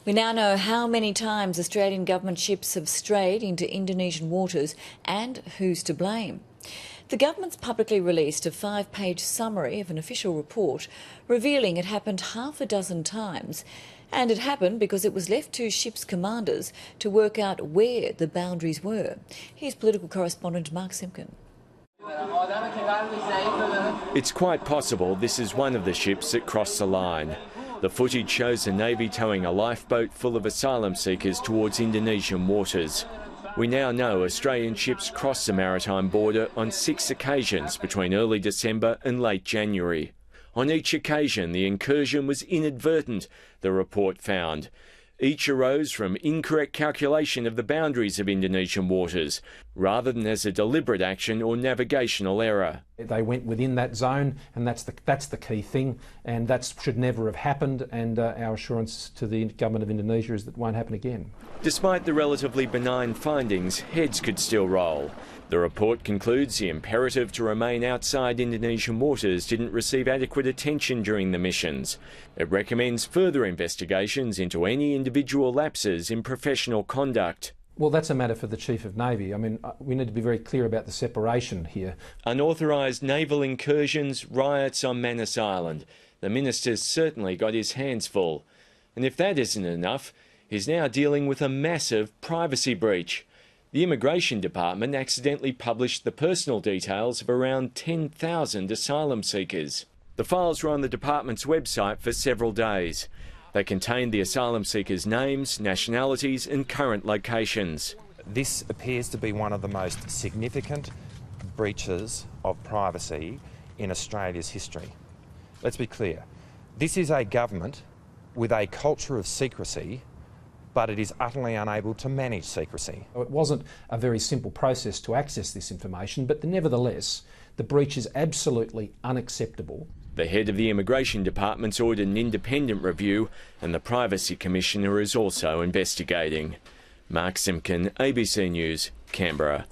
We now know how many times Australian government ships have strayed into Indonesian waters and who's to blame. The government's publicly released a 5-page summary of an official report revealing it happened half a dozen times, and it happened because it was left to ships' commanders to work out where the boundaries were. Here's political correspondent Mark Simpkin. It's quite possible this is one of the ships that crossed the line. The footage shows the Navy towing a lifeboat full of asylum seekers towards Indonesian waters. We now know Australian ships crossed the maritime border on 6 occasions between early December and late January. On each occasion, the incursion was inadvertent, the report found. Each arose from incorrect calculation of the boundaries of Indonesian waters, rather than as a deliberate action or navigational error. They went within that zone, and that's the key thing, and that should never have happened, and our assurance to the government of Indonesia is that it won't happen again. Despite the relatively benign findings, heads could still roll. The report concludes the imperative to remain outside Indonesian waters didn't receive adequate attention during the missions. It recommends further investigations into any individual lapses in professional conduct. Well, that's a matter for the Chief of Navy. I mean, we need to be very clear about the separation here. Unauthorised naval incursions, riots on Manus Island. The minister's certainly got his hands full. And if that isn't enough, he's now dealing with a massive privacy breach. The Immigration Department accidentally published the personal details of around 10,000 asylum seekers. The files were on the department's website for several days. They contained the asylum seekers' names, nationalities and current locations. This appears to be one of the most significant breaches of privacy in Australia's history. Let's be clear. This is a government with a culture of secrecy, but it is utterly unable to manage secrecy. It wasn't a very simple process to access this information, but nevertheless, the breach is absolutely unacceptable. The head of the Immigration Department's ordered an independent review, and the Privacy Commissioner is also investigating. Mark Simpkin, ABC News, Canberra.